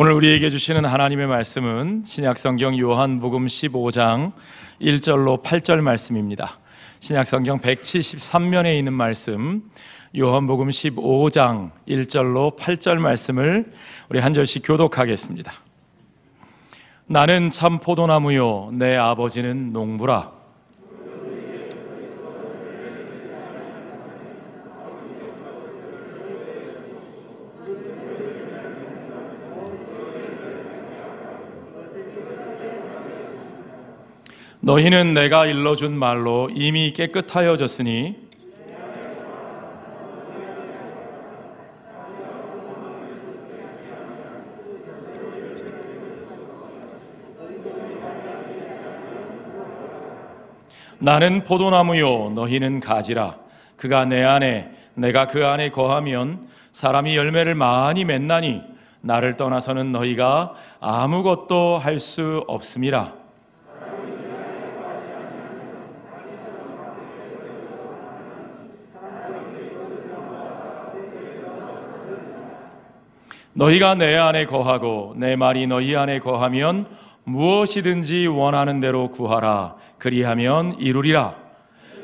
오늘 우리에게 주시는 하나님의 말씀은 신약성경 요한복음 15장 1절로 8절 말씀입니다. 신약성경 173면에 있는 말씀 요한복음 15장 1절로 8절 말씀을 우리 한 절씩 교독하겠습니다. 나는 참 포도나무요 내 아버지는 농부라. 너희는 내가 일러준 말로 이미 깨끗하여졌으니 나는 포도나무요 너희는 가지라. 그가 내 안에 내가 그 안에 거하면 사람이 열매를 많이 맺나니 나를 떠나서는 너희가 아무것도 할 수 없음이라. 너희가 내 안에 거하고 내 말이 너희 안에 거하면 무엇이든지 원하는 대로 구하라. 그리하면 이루리라.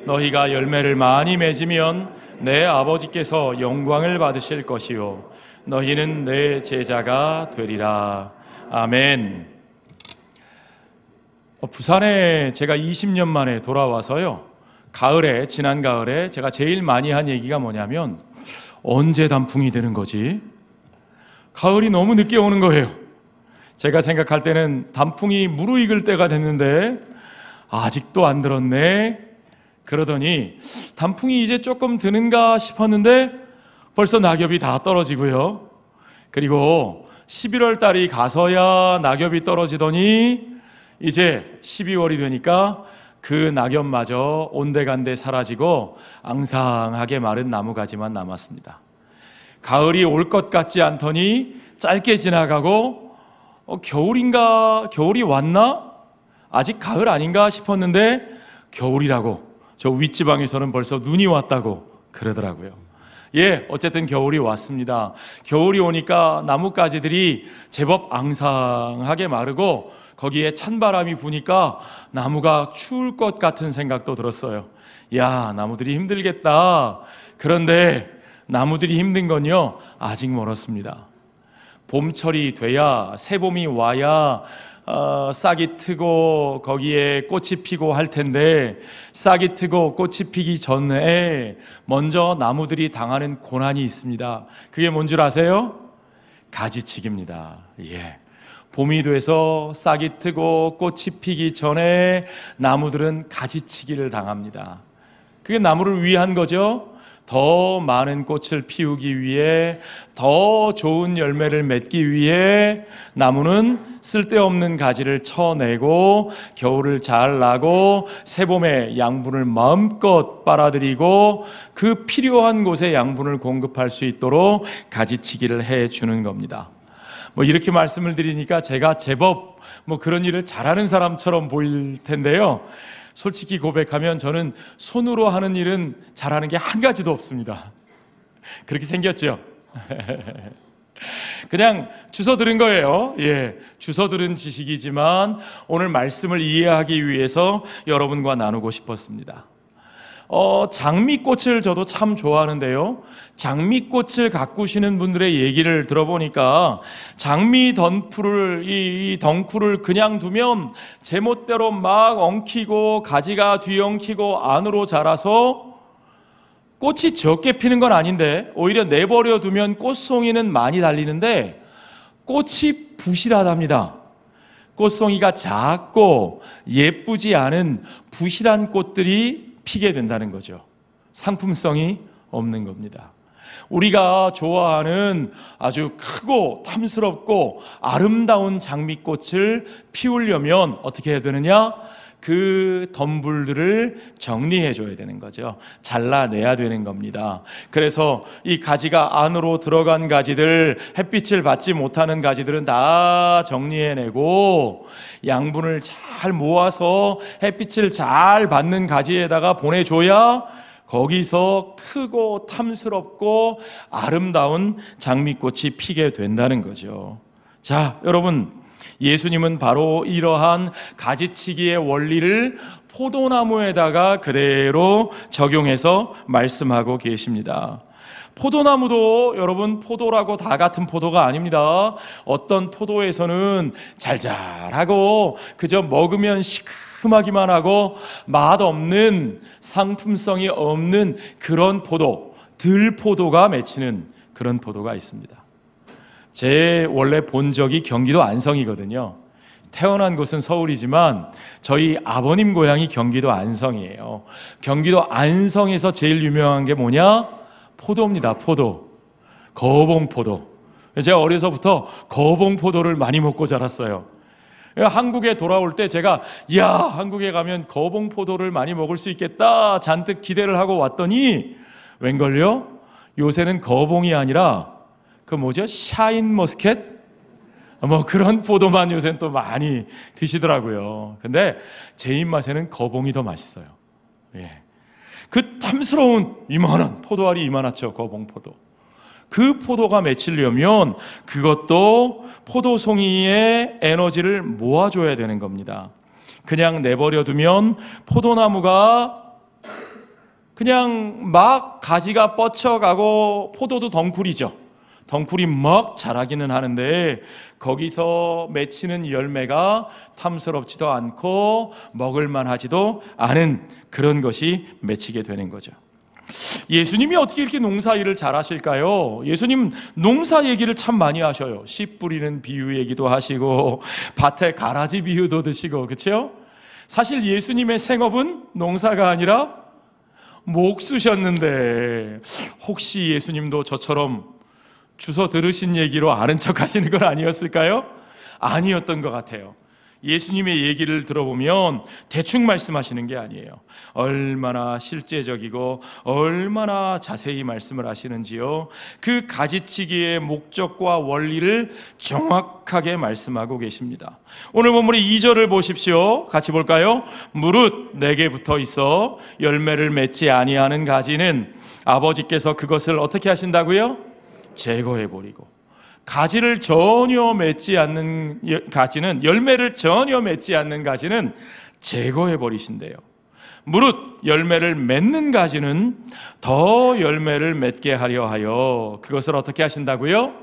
너희가 열매를 많이 맺으면 내 아버지께서 영광을 받으실 것이요 너희는 내 제자가 되리라. 아멘. 부산에 제가 20년 만에 돌아와서요, 지난 가을에 제가 제일 많이 한 얘기가 뭐냐면, 언제 단풍이 되는 거지? 가을이 너무 늦게 오는 거예요. 제가 생각할 때는 단풍이 무르익을 때가 됐는데 아직도 안 들었네. 그러더니 단풍이 이제 조금 드는가 싶었는데 벌써 낙엽이 다 떨어지고요. 그리고 11월 달이 가서야 낙엽이 떨어지더니 이제 12월이 되니까 그 낙엽마저 온데간데 사라지고 앙상하게 마른 나무가지만 남았습니다. 가을이 올 것 같지 않더니 짧게 지나가고 겨울인가? 겨울이 왔나? 아직 가을 아닌가 싶었는데 겨울이라고, 저 윗지방에서는 벌써 눈이 왔다고 그러더라고요. 어쨌든 겨울이 왔습니다. 겨울이 오니까 나뭇가지들이 제법 앙상하게 마르고 거기에 찬바람이 부니까 나무가 추울 것 같은 생각도 들었어요. 야, 나무들이 힘들겠다. 그런데 나무들이 힘든 건요, 아직 멀었습니다. 봄철이 돼야, 새봄이 와야 싹이 트고 거기에 꽃이 피고 할 텐데, 싹이 트고 꽃이 피기 전에 먼저 나무들이 당하는 고난이 있습니다. 그게 뭔 줄 아세요? 가지치기입니다. 봄이 돼서 싹이 트고 꽃이 피기 전에 나무들은 가지치기를 당합니다. 그게 나무를 위한 거죠. 더 많은 꽃을 피우기 위해, 더 좋은 열매를 맺기 위해 나무는 쓸데없는 가지를 쳐내고 겨울을 잘 나고 새봄에 양분을 마음껏 빨아들이고 그 필요한 곳에 양분을 공급할 수 있도록 가지치기를 해주는 겁니다. 이렇게 말씀을 드리니까 제가 제법 그런 일을 잘하는 사람처럼 보일 텐데요, 솔직히 고백하면 저는 손으로 하는 일은 잘하는 게 한 가지도 없습니다. 그렇게 생겼죠? 그냥 주워 들은 거예요. 주워 들은 지식이지만 오늘 말씀을 이해하기 위해서 여러분과 나누고 싶었습니다. 장미꽃을 저도 참 좋아하는데요, 장미꽃을 가꾸시는 분들의 얘기를 들어보니까 장미 이 덩쿨을 그냥 두면 제멋대로 막 엉키고 가지가 뒤엉키고 안으로 자라서 꽃이 적게 피는 건 아닌데, 오히려 내버려 두면 꽃송이는 많이 달리는데 꽃이 부실하답니다. 꽃송이가 작고 예쁘지 않은 부실한 꽃들이 피게 된다는 거죠. 상품성이 없는 겁니다. 우리가 좋아하는 아주 크고 탐스럽고 아름다운 장미꽃을 피우려면 어떻게 해야 되느냐? 그 덤불들을 정리해 줘야 되는 거죠. 잘라내야 되는 겁니다. 그래서 이 가지가 안으로 들어간 가지들, 햇빛을 받지 못하는 가지들은 다 정리해내고 양분을 잘 모아서 햇빛을 잘 받는 가지에다가 보내줘야 거기서 크고 탐스럽고 아름다운 장미꽃이 피게 된다는 거죠. 자, 여러분, 예수님은 바로 이러한 가지치기의 원리를 포도나무에다가 그대로 적용해서 말씀하고 계십니다. 포도나무도 여러분 포도라고 다 같은 포도가 아닙니다. 어떤 포도에서는 잘잘하고 그저 먹으면 시큼하기만 하고 맛없는, 상품성이 없는 그런 포도, 들포도가 맺히는 그런 포도가 있습니다. 제 원래 본적이 경기도 안성이거든요. 태어난 곳은 서울이지만 저희 아버님 고향이 경기도 안성이에요. 경기도 안성에서 제일 유명한 게 뭐냐? 포도입니다. 포도. 거봉포도. 제가 어려서부터 거봉포도를 많이 먹고 자랐어요. 한국에 돌아올 때 제가 한국에 가면 거봉포도를 많이 먹을 수 있겠다 잔뜩 기대를 하고 왔더니 웬걸요? 요새는 거봉이 아니라 샤인머스켓? 그런 포도만 요새는 또 많이 드시더라고요. 근데 제 입맛에는 거봉이 더 맛있어요. 그 탐스러운 이만한 포도알이 이만하죠. 거봉포도. 그 포도가 맺히려면 그것도 포도송이의 에너지를 모아줘야 되는 겁니다. 그냥 내버려두면 포도나무가 그냥 막 가지가 뻗쳐가고 포도도 덩쿨이죠. 덩쿨이 막 자라기는 하는데 거기서 맺히는 열매가 탐스럽지도 않고 먹을만하지도 않은 그런 것이 맺히게 되는 거죠. 예수님이 어떻게 이렇게 농사일을 잘 하실까요? 예수님 농사 얘기를 참 많이 하셔요. 씨 뿌리는 비유 얘기도 하시고 밭에 가라지 비유도 드시고, 그렇죠? 사실 예수님의 생업은 농사가 아니라 목수셨는데 혹시 예수님도 저처럼 주워 들으신 얘기로 아는 척 하시는 건 아니었을까요? 아니었던 것 같아요. 예수님의 얘기를 들어보면 대충 말씀하시는 게 아니에요. 얼마나 실제적이고 얼마나 자세히 말씀을 하시는지요. 그 가지치기의 목적과 원리를 정확하게 말씀하고 계십니다. 오늘 본문의 2절을 보십시오. 같이 볼까요? 무릇 내게 붙어 있어 열매를 맺지 아니하는 가지는 아버지께서 그것을 어떻게 하신다고요? 제거해버리고, 가지를 전혀 맺지 않는 가지는, 열매를 전혀 맺지 않는 가지는 제거해버리신대요. 무릇 열매를 맺는 가지는 더 열매를 맺게 하려 하여 그것을 어떻게 하신다고요?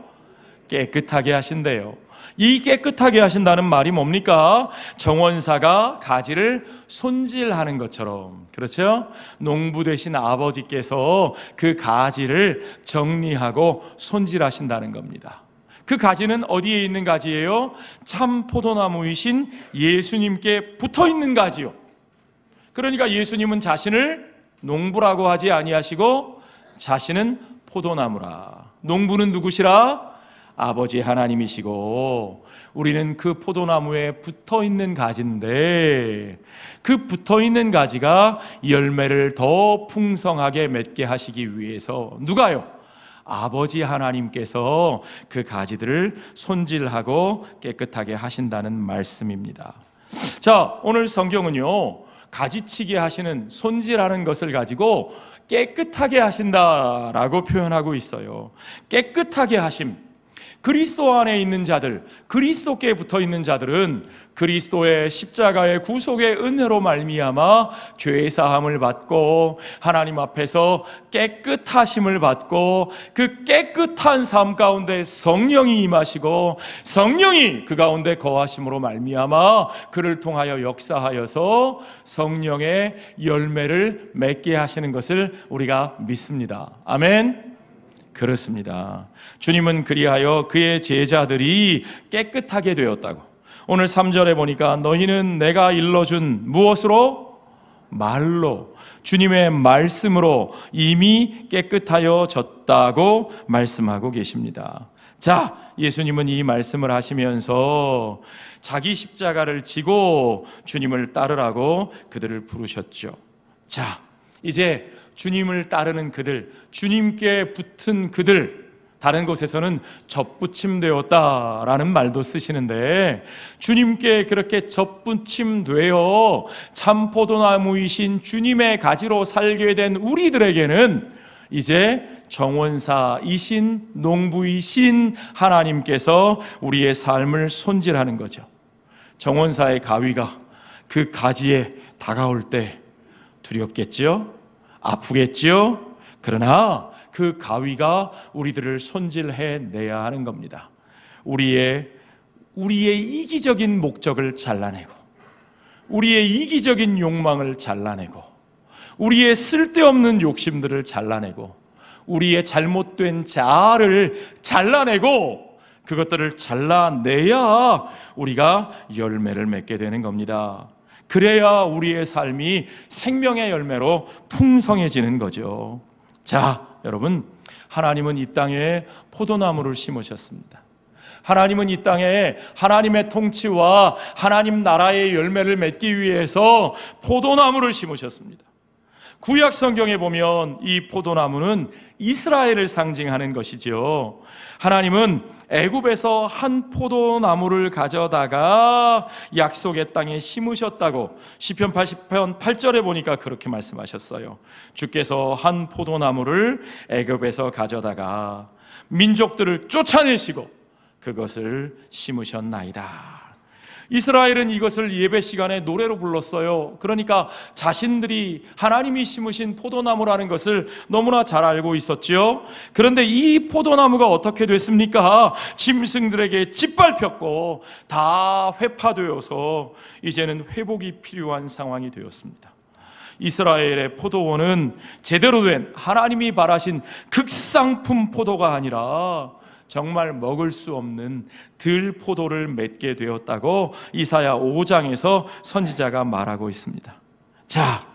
깨끗하게 하신대요. 이 깨끗하게 하신다는 말이 뭡니까? 정원사가 가지를 손질하는 것처럼, 그렇죠? 농부 되신 아버지께서 그 가지를 정리하고 손질하신다는 겁니다. 그 가지는 어디에 있는 가지예요? 참 포도나무이신 예수님께 붙어있는 가지요. 그러니까 예수님은 자신을 농부라고 하지 아니하시고 자신은 포도나무라. 농부는 누구시라? 아버지 하나님이시고 우리는 그 포도나무에 붙어있는 가지인데 그 붙어있는 가지가 열매를 더 풍성하게 맺게 하시기 위해서 누가요? 아버지 하나님께서 그 가지들을 손질하고 깨끗하게 하신다는 말씀입니다. 자, 오늘 성경은요, 가지치기 하시는, 손질하는 것을 가지고 깨끗하게 하신다라고 표현하고 있어요. 깨끗하게 하심. 그리스도 안에 있는 자들, 그리스도께 붙어있는 자들은 그리스도의 십자가의 구속의 은혜로 말미암아 죄 사함을 받고 하나님 앞에서 깨끗하심을 받고 그 깨끗한 삶 가운데 성령이 임하시고 성령이 그 가운데 거하심으로 말미암아 그를 통하여 역사하여서 성령의 열매를 맺게 하시는 것을 우리가 믿습니다. 아멘. 그렇습니다. 주님은 그리하여 그의 제자들이 깨끗하게 되었다고. 오늘 3절에 보니까 너희는 내가 일러준 무엇으로? 말로, 주님의 말씀으로 이미 깨끗하여졌다고 말씀하고 계십니다. 자, 예수님은 이 말씀을 하시면서 자기 십자가를 지고 주님을 따르라고 그들을 부르셨죠. 자, 이제 주님을 따르는 그들, 주님께 붙은 그들, 다른 곳에서는 접붙임되었다라는 말도 쓰시는데 주님께 그렇게 접붙임되어 참 포도나무이신 주님의 가지로 살게 된 우리들에게는 이제 정원사이신, 농부이신 하나님께서 우리의 삶을 손질하는 거죠. 정원사의 가위가 그 가지에 다가올 때 두렵겠지요? 아프겠지요? 그러나 그 가위가 우리들을 손질해내야 하는 겁니다. 우리의 이기적인 목적을 잘라내고, 우리의 이기적인 욕망을 잘라내고, 우리의 쓸데없는 욕심들을 잘라내고, 우리의 잘못된 자아를 잘라내고, 그것들을 잘라내야 우리가 열매를 맺게 되는 겁니다. 그래야 우리의 삶이 생명의 열매로 풍성해지는 거죠. 자, 여러분, 하나님은 이 땅에 포도나무를 심으셨습니다. 하나님은 이 땅에 하나님의 통치와 하나님 나라의 열매를 맺기 위해서 포도나무를 심으셨습니다. 구약 성경에 보면 이 포도나무는 이스라엘을 상징하는 것이죠. 하나님은 애굽에서 한 포도나무를 가져다가 약속의 땅에 심으셨다고 시편 80편 8절에 보니까 그렇게 말씀하셨어요. 주께서 한 포도나무를 애굽에서 가져다가 민족들을 쫓아내시고 그것을 심으셨나이다. 이스라엘은 이것을 예배 시간에 노래로 불렀어요. 그러니까 자신들이 하나님이 심으신 포도나무라는 것을 너무나 잘 알고 있었죠. 그런데 이 포도나무가 어떻게 됐습니까? 짐승들에게 짓밟혔고 다 회파되어서 이제는 회복이 필요한 상황이 되었습니다. 이스라엘의 포도원은 제대로 된 하나님이 바라신 극상품 포도가 아니라 정말 먹을 수 없는 들포도를 맺게 되었다고 이사야 5장에서 선지자가 말하고 있습니다. 자,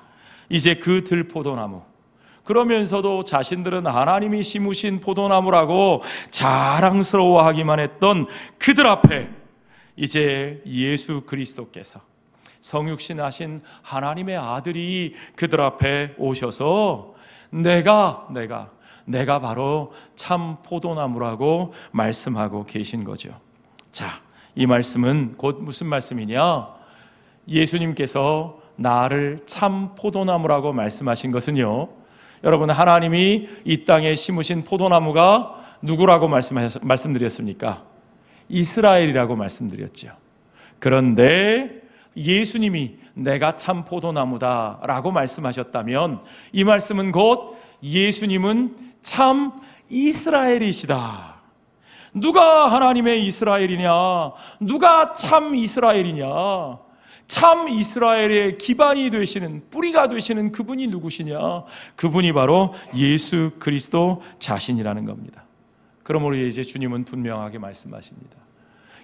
이제 그 들포도나무, 그러면서도 자신들은 하나님이 심으신 포도나무라고 자랑스러워하기만 했던 그들 앞에 이제 예수 그리스도께서 성육신 하신 하나님의 아들이 그들 앞에 오셔서 내가 바로 참 포도나무라고 말씀하고 계신 거죠. 자, 이 말씀은 곧 무슨 말씀이냐? 예수님께서 나를 참 포도나무라고 말씀하신 것은요, 여러분, 하나님이 이 땅에 심으신 포도나무가 누구라고 말씀드렸습니까? 이스라엘이라고 말씀드렸죠. 그런데 예수님이 내가 참 포도나무다라고 말씀하셨다면 이 말씀은 곧 예수님은 참 이스라엘이시다. 누가 하나님의 이스라엘이냐? 누가 참 이스라엘이냐? 참 이스라엘의 기반이 되시는, 뿌리가 되시는 그분이 누구시냐? 그분이 바로 예수 그리스도 자신이라는 겁니다. 그러므로 이제 주님은 분명하게 말씀하십니다.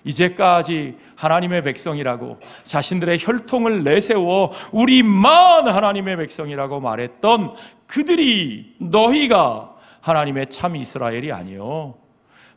이제까지 하나님의 백성이라고 자신들의 혈통을 내세워 우리만 하나님의 백성이라고 말했던 그들이, 너희가 하나님의 참 이스라엘이 아니요,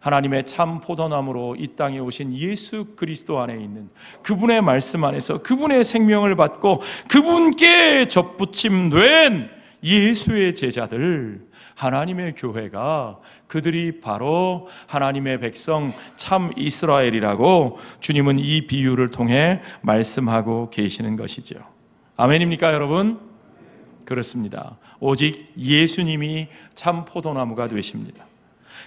하나님의 참 포도나무로 이 땅에 오신 예수 그리스도 안에 있는 그분의 말씀 안에서 그분의 생명을 받고 그분께 접붙임된 예수의 제자들, 하나님의 교회가, 그들이 바로 하나님의 백성 참 이스라엘이라고 주님은 이 비유를 통해 말씀하고 계시는 것이죠. 아멘입니까, 여러분? 그렇습니다. 오직 예수님이 참 포도나무가 되십니다.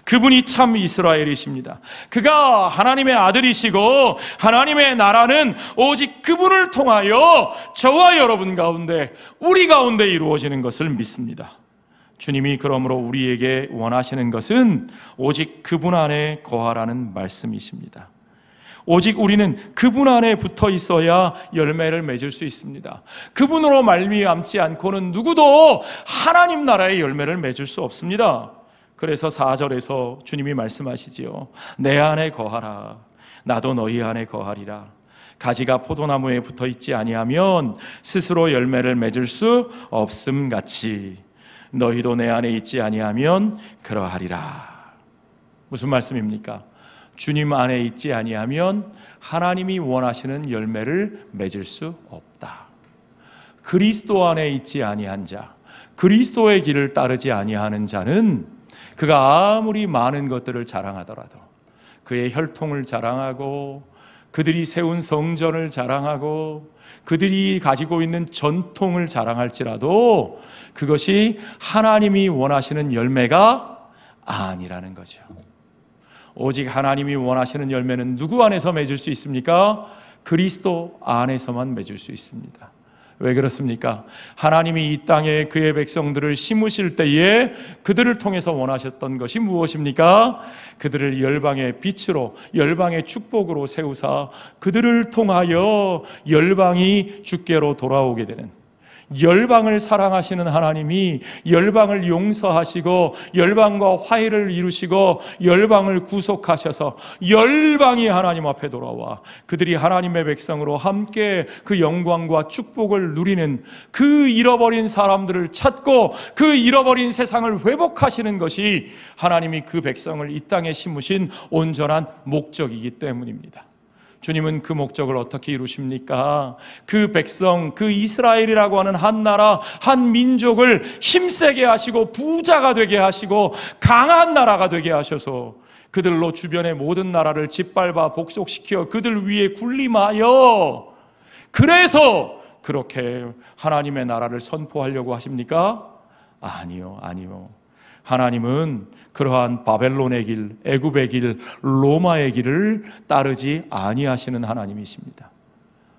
그분이 참 이스라엘이십니다. 그가 하나님의 아들이시고 하나님의 나라는 오직 그분을 통하여 저와 여러분 가운데, 우리 가운데 이루어지는 것을 믿습니다. 주님이 그러므로 우리에게 원하시는 것은 오직 그분 안에 거하라는 말씀이십니다. 오직 우리는 그분 안에 붙어 있어야 열매를 맺을 수 있습니다. 그분으로 말미암지 않고는 누구도 하나님 나라의 열매를 맺을 수 없습니다. 그래서 4절에서 주님이 말씀하시지요. 내 안에 거하라. 나도 너희 안에 거하리라. 가지가 포도나무에 붙어 있지 아니하면 스스로 열매를 맺을 수 없음 같이 너희도 내 안에 있지 아니하면 그러하리라. 무슨 말씀입니까? 주님 안에 있지 아니하면 하나님이 원하시는 열매를 맺을 수 없다. 그리스도 안에 있지 아니한 자, 그리스도의 길을 따르지 아니하는 자는 그가 아무리 많은 것들을 자랑하더라도, 그의 혈통을 자랑하고 그들이 세운 성전을 자랑하고 그들이 가지고 있는 전통을 자랑할지라도 그것이 하나님이 원하시는 열매가 아니라는 거죠. 오직 하나님이 원하시는 열매는 누구 안에서 맺을 수 있습니까? 그리스도 안에서만 맺을 수 있습니다. 왜 그렇습니까? 하나님이 이 땅에 그의 백성들을 심으실 때에 그들을 통해서 원하셨던 것이 무엇입니까? 그들을 열방의 빛으로, 열방의 축복으로 세우사 그들을 통하여 열방이 주께로 돌아오게 되는, 열방을 사랑하시는 하나님이 열방을 용서하시고 열방과 화해를 이루시고 열방을 구속하셔서 열방이 하나님 앞에 돌아와 그들이 하나님의 백성으로 함께 그 영광과 축복을 누리는, 그 잃어버린 사람들을 찾고 그 잃어버린 세상을 회복하시는 것이 하나님이 그 백성을 이 땅에 심으신 온전한 목적이기 때문입니다. 주님은 그 목적을 어떻게 이루십니까? 그 백성, 그 이스라엘이라고 하는 한 나라, 한 민족을 힘세게 하시고 부자가 되게 하시고 강한 나라가 되게 하셔서 그들로 주변의 모든 나라를 짓밟아 복속시켜 그들 위에 군림하여, 그래서 그렇게 하나님의 나라를 선포하려고 하십니까? 아니요. 하나님은 그러한 바벨론의 길, 애굽의 길, 로마의 길을 따르지 아니하시는 하나님이십니다.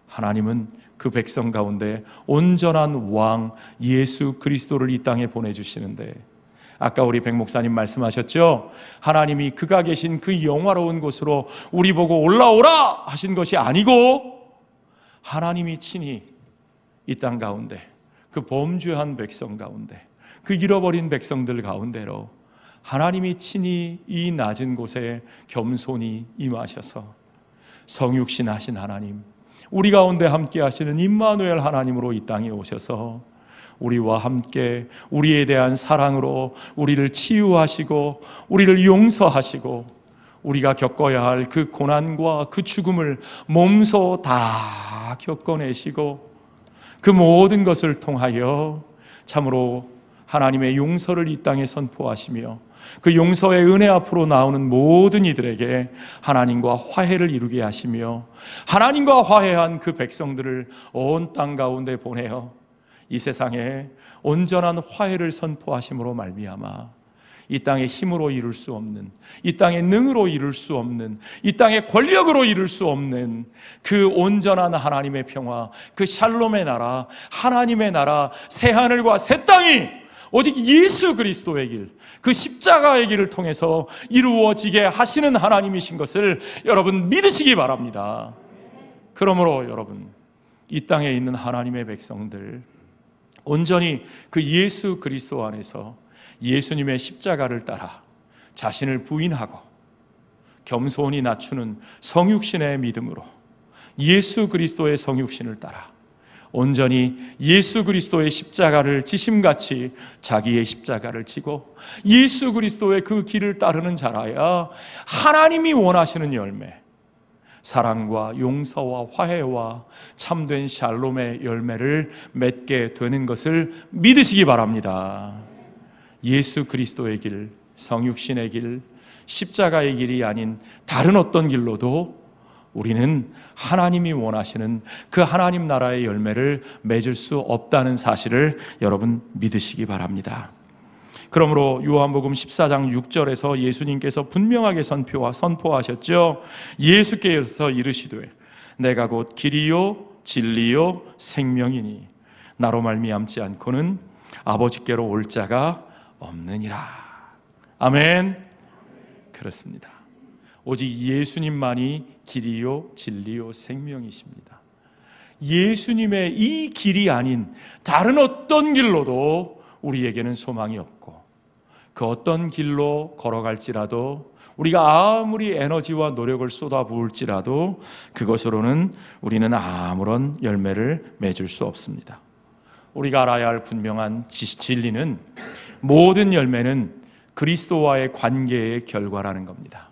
하나님은 그 백성 가운데 온전한 왕 예수 그리스도를 이 땅에 보내주시는데, 아까 우리 백 목사님 말씀하셨죠? 하나님이 그가 계신 그 영화로운 곳으로 우리 보고 올라오라 하신 것이 아니고 하나님이 친히 이 땅 가운데, 그 범죄한 백성 가운데, 그 잃어버린 백성들 가운데로 하나님이 친히 이 낮은 곳에 겸손히 임하셔서 성육신 하신 하나님, 우리 가운데 함께 하시는 임마누엘 하나님으로 이 땅에 오셔서 우리와 함께 우리에 대한 사랑으로 우리를 치유하시고 우리를 용서하시고 우리가 겪어야 할 그 고난과 그 죽음을 몸소 다 겪어내시고 그 모든 것을 통하여 참으로 하나님의 용서를 이 땅에 선포하시며 그 용서의 은혜 앞으로 나오는 모든 이들에게 하나님과 화해를 이루게 하시며 하나님과 화해한 그 백성들을 온 땅 가운데 보내어 이 세상에 온전한 화해를 선포하심으로 말미암아 이 땅의 힘으로 이룰 수 없는, 이 땅의 능으로 이룰 수 없는, 이 땅의 권력으로 이룰 수 없는 그 온전한 하나님의 평화, 그 샬롬의 나라, 하나님의 나라, 새하늘과 새 땅이 오직 예수 그리스도의 길, 그 십자가의 길을 통해서 이루어지게 하시는 하나님이신 것을 여러분 믿으시기 바랍니다. 그러므로 여러분, 이 땅에 있는 하나님의 백성들 온전히 그 예수 그리스도 안에서 예수님의 십자가를 따라 자신을 부인하고 겸손히 낮추는 성육신의 믿음으로 예수 그리스도의 성육신을 따라 온전히 예수 그리스도의 십자가를 지심같이 자기의 십자가를 지고 예수 그리스도의 그 길을 따르는 자라야 하나님이 원하시는 열매, 사랑과 용서와 화해와 참된 샬롬의 열매를 맺게 되는 것을 믿으시기 바랍니다. 예수 그리스도의 길, 성육신의 길, 십자가의 길이 아닌 다른 어떤 길로도 우리는 하나님이 원하시는 그 하나님 나라의 열매를 맺을 수 없다는 사실을 여러분 믿으시기 바랍니다. 그러므로 요한복음 14장 6절에서 예수님께서 분명하게 선포하셨죠. 예수께서 이르시되 내가 곧 길이요 진리요 생명이니 나로 말미암지 않고는 아버지께로 올 자가 없느니라. 아멘. 그렇습니다. 오직 예수님만이 길이요 진리요 생명이십니다. 예수님의 이 길이 아닌 다른 어떤 길로도 우리에게는 소망이 없고, 그 어떤 길로 걸어갈지라도 우리가 아무리 에너지와 노력을 쏟아부을지라도 그것으로는 우리는 아무런 열매를 맺을 수 없습니다. 우리가 알아야 할 분명한 진리는 모든 열매는 그리스도와의 관계의 결과라는 겁니다.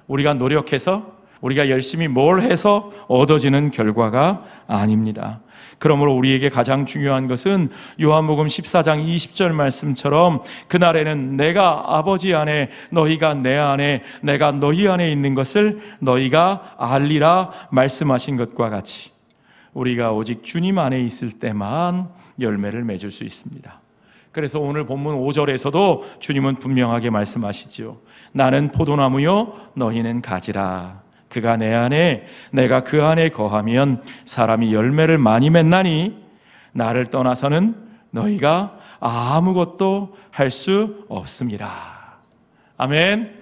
우리가 노력해서 우리가 열심히 뭘 해서 얻어지는 결과가 아닙니다. 그러므로 우리에게 가장 중요한 것은 요한복음 14장 20절 말씀처럼 그날에는 내가 아버지 안에 너희가 내 안에 내가 너희 안에 있는 것을 너희가 알리라 말씀하신 것과 같이 우리가 오직 주님 안에 있을 때만 열매를 맺을 수 있습니다. 그래서 오늘 본문 5절에서도 주님은 분명하게 말씀하시지요. 나는 포도나무요 너희는 가지라. 그가 내 안에 내가 그 안에 거하면 사람이 열매를 많이 맺나니 나를 떠나서는 너희가 아무것도 할 수 없습니다. 아멘.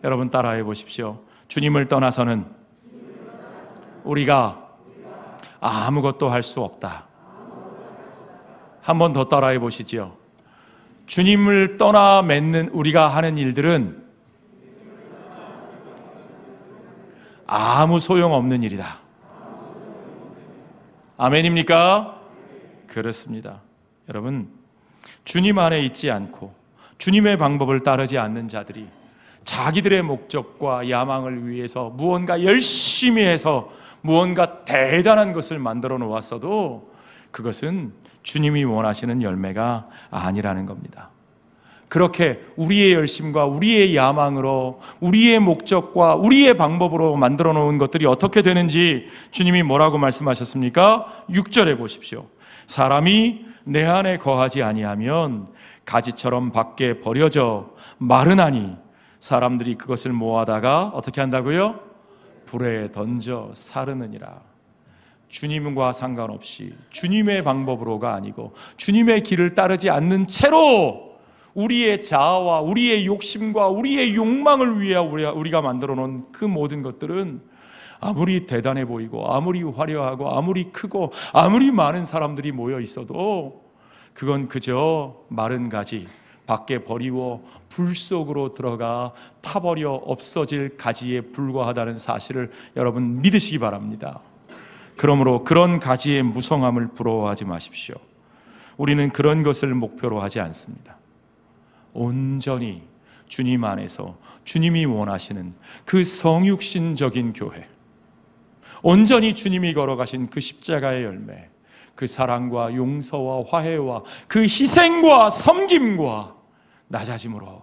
여러분 따라해 보십시오. 주님을 떠나서는 우리가 아무것도 할 수 없다. 한 번 더 따라해 보시지요. 주님을 떠나 맺는 우리가 하는 일들은 아무 소용없는 일이다. 아멘입니까? 그렇습니다. 여러분, 주님 안에 있지 않고 주님의 방법을 따르지 않는 자들이 자기들의 목적과 야망을 위해서 무언가 열심히 해서 무언가 대단한 것을 만들어 놓았어도 그것은 주님이 원하시는 열매가 아니라는 겁니다. 그렇게 우리의 열심과 우리의 야망으로 우리의 목적과 우리의 방법으로 만들어 놓은 것들이 어떻게 되는지 주님이 뭐라고 말씀하셨습니까? 6절에 보십시오. 사람이 내 안에 거하지 아니하면 가지처럼 밖에 버려져 마르나니 사람들이 그것을 모아다가 어떻게 한다고요? 불에 던져 사르느니라. 주님과 상관없이 주님의 방법으로가 아니고 주님의 길을 따르지 않는 채로 우리의 자아와 우리의 욕심과 우리의 욕망을 위해 우리가 만들어 놓은 그 모든 것들은 아무리 대단해 보이고 아무리 화려하고 아무리 크고 아무리 많은 사람들이 모여 있어도 그건 그저 마른 가지 밖에 버리고 불 속으로 들어가 타버려 없어질 가지에 불과하다는 사실을 여러분 믿으시기 바랍니다. 그러므로 그런 가지의 무성함을 부러워하지 마십시오. 우리는 그런 것을 목표로 하지 않습니다. 온전히 주님 안에서 주님이 원하시는 그 성육신적인 교회, 온전히 주님이 걸어가신 그 십자가의 열매, 그 사랑과 용서와 화해와 그 희생과 섬김과 낮아짐으로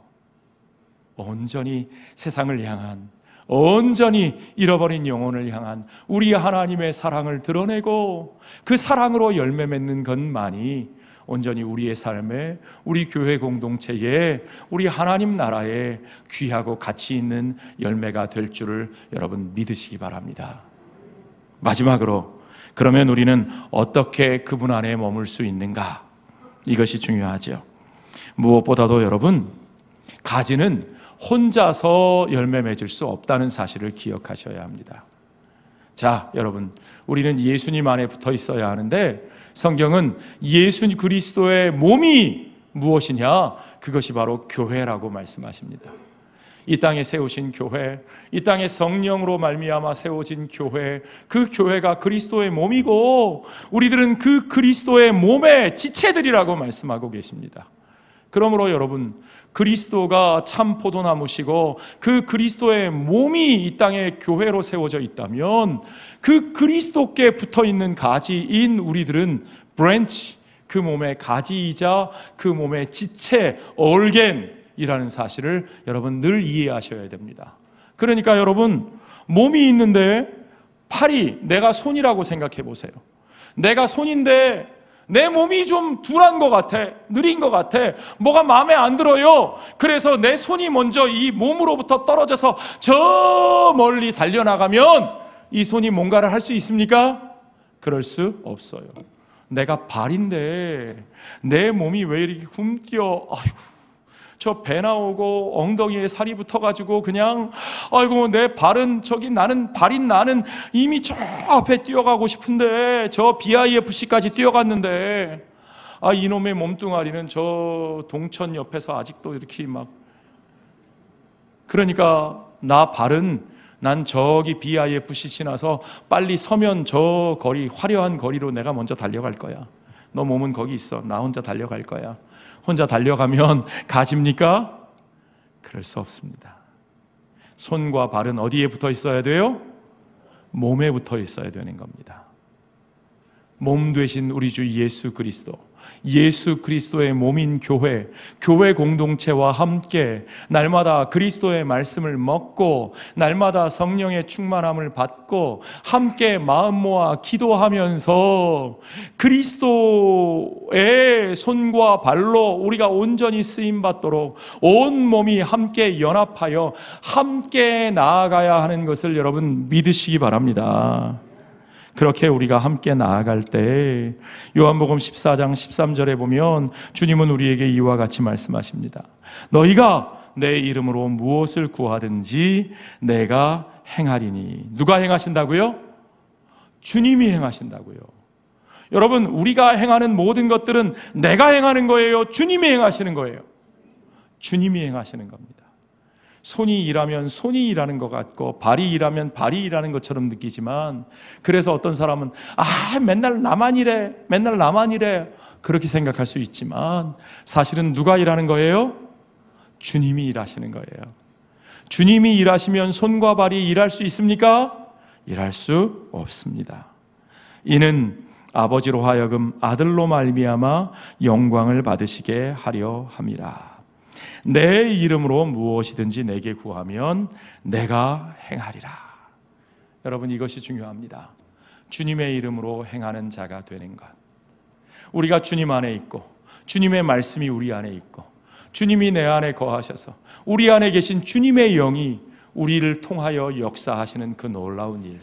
온전히 세상을 향한, 온전히 잃어버린 영혼을 향한 우리 하나님의 사랑을 드러내고 그 사랑으로 열매 맺는 것만이 온전히 우리의 삶에, 우리 교회 공동체에, 우리 하나님 나라에 귀하고 가치 있는 열매가 될 줄을 여러분 믿으시기 바랍니다. 마지막으로, 그러면 우리는 어떻게 그분 안에 머물 수 있는가? 이것이 중요하죠. 무엇보다도 여러분, 가지는 혼자서 열매 맺을 수 없다는 사실을 기억하셔야 합니다. 자, 여러분, 우리는 예수님 안에 붙어 있어야 하는데 성경은 예수 그리스도의 몸이 무엇이냐? 그것이 바로 교회라고 말씀하십니다. 이 땅에 세우신 교회, 이 땅에 성령으로 말미암아 세워진 교회, 그 교회가 그리스도의 몸이고 우리들은 그 그리스도의 몸의 지체들이라고 말씀하고 계십니다. 그러므로 여러분, 그리스도가 참 포도나무시고 그 그리스도의 몸이 이 땅에 교회로 세워져 있다면 그 그리스도께 붙어있는 가지인 우리들은 브랜치, 그 몸의 가지이자 그 몸의 지체, 얼겐이라는 사실을 여러분 늘 이해하셔야 됩니다. 그러니까 여러분, 몸이 있는데 팔이 내가 손이라고 생각해 보세요. 내가 손인데 내 몸이 좀 둔한 것 같아, 느린 것 같아, 뭐가 마음에 안 들어요. 그래서 내 손이 먼저 이 몸으로부터 떨어져서 저 멀리 달려나가면 이 손이 뭔가를 할 수 있습니까? 그럴 수 없어요. 내가 발인데 내 몸이 왜 이렇게 굶겨? 아이고, 저 배 나오고 엉덩이에 살이 붙어가지고 그냥 아이고 내 발은 저기 나는 발인 나는 이미 저 앞에 뛰어가고 싶은데 저 BIFC까지 뛰어갔는데 아 이놈의 몸뚱아리는 저 동천 옆에서 아직도 이렇게 막 그러니까 나 발은 난 저기 BIFC 지나서 빨리 서면 저 거리 화려한 거리로 내가 먼저 달려갈 거야. 너 몸은 거기 있어. 나 혼자 달려갈 거야. 혼자 달려가면 가집니까? 그럴 수 없습니다. 손과 발은 어디에 붙어 있어야 돼요? 몸에 붙어 있어야 되는 겁니다. 몸 되신 우리 주 예수 그리스도, 예수 그리스도의 몸인 교회, 교회 공동체와 함께 날마다 그리스도의 말씀을 먹고 날마다 성령의 충만함을 받고 함께 마음 모아 기도하면서 그리스도의 손과 발로 우리가 온전히 쓰임받도록 온 몸이 함께 연합하여 함께 나아가야 하는 것을 여러분 믿으시기 바랍니다. 그렇게 우리가 함께 나아갈 때 요한복음 14장 13절에 보면 주님은 우리에게 이와 같이 말씀하십니다. 너희가 내 이름으로 무엇을 구하든지 내가 행하리니. 누가 행하신다고요? 주님이 행하신다고요. 여러분, 우리가 행하는 모든 것들은 내가 행하는 거예요? 주님이 행하시는 거예요? 주님이 행하시는 겁니다. 손이 일하면 손이 일하는 것 같고 발이 일하면 발이 일하는 것처럼 느끼지만, 그래서 어떤 사람은 맨날 나만 일해, 맨날 나만 일해 그렇게 생각할 수 있지만, 사실은 누가 일하는 거예요? 주님이 일하시는 거예요. 주님이 일하시면 손과 발이 일할 수 있습니까? 일할 수 없습니다. 이는 아버지로 하여금 아들로 말미암아 영광을 받으시게 하려 함이라. 내 이름으로 무엇이든지 내게 구하면 내가 행하리라. 여러분, 이것이 중요합니다. 주님의 이름으로 행하는 자가 되는 것. 우리가 주님 안에 있고 주님의 말씀이 우리 안에 있고 주님이 내 안에 거하셔서 우리 안에 계신 주님의 영이 우리를 통하여 역사하시는 그 놀라운 일,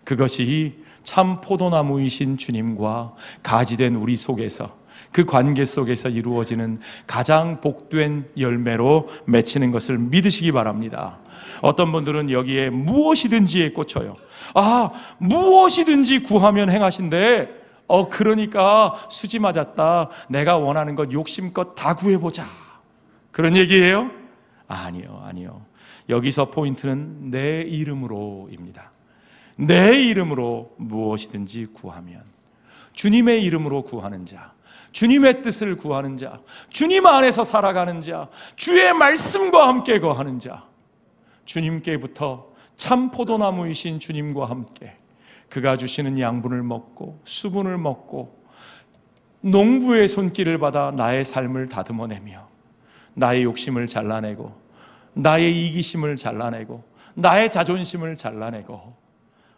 그것이 참 포도나무이신 주님과 가지된 우리 속에서, 그 관계 속에서 이루어지는 가장 복된 열매로 맺히는 것을 믿으시기 바랍니다. 어떤 분들은 여기에 무엇이든지에 꽂혀요. 무엇이든지 구하면 행하신대. 그러니까 수지 맞았다. 내가 원하는 것 욕심껏 다 구해보자. 그런 얘기예요? 아니요. 여기서 포인트는 내 이름으로입니다. 내 이름으로 무엇이든지 구하면, 주님의 이름으로 구하는 자, 주님의 뜻을 구하는 자, 주님 안에서 살아가는 자, 주의 말씀과 함께 거하는 자, 주님께부터 참 포도나무이신 주님과 함께 그가 주시는 양분을 먹고 수분을 먹고 농부의 손길을 받아 나의 삶을 다듬어내며 나의 욕심을 잘라내고 나의 이기심을 잘라내고 나의 자존심을 잘라내고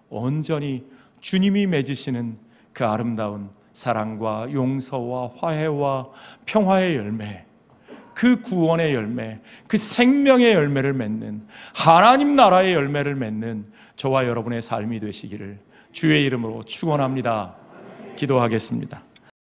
온전히 주님이 맺으시는 그 아름다운 사랑과 용서와 화해와 평화의 열매, 그 구원의 열매, 그 생명의 열매를 맺는, 하나님 나라의 열매를 맺는 저와 여러분의 삶이 되시기를 주의 이름으로 축원합니다. 기도하겠습니다.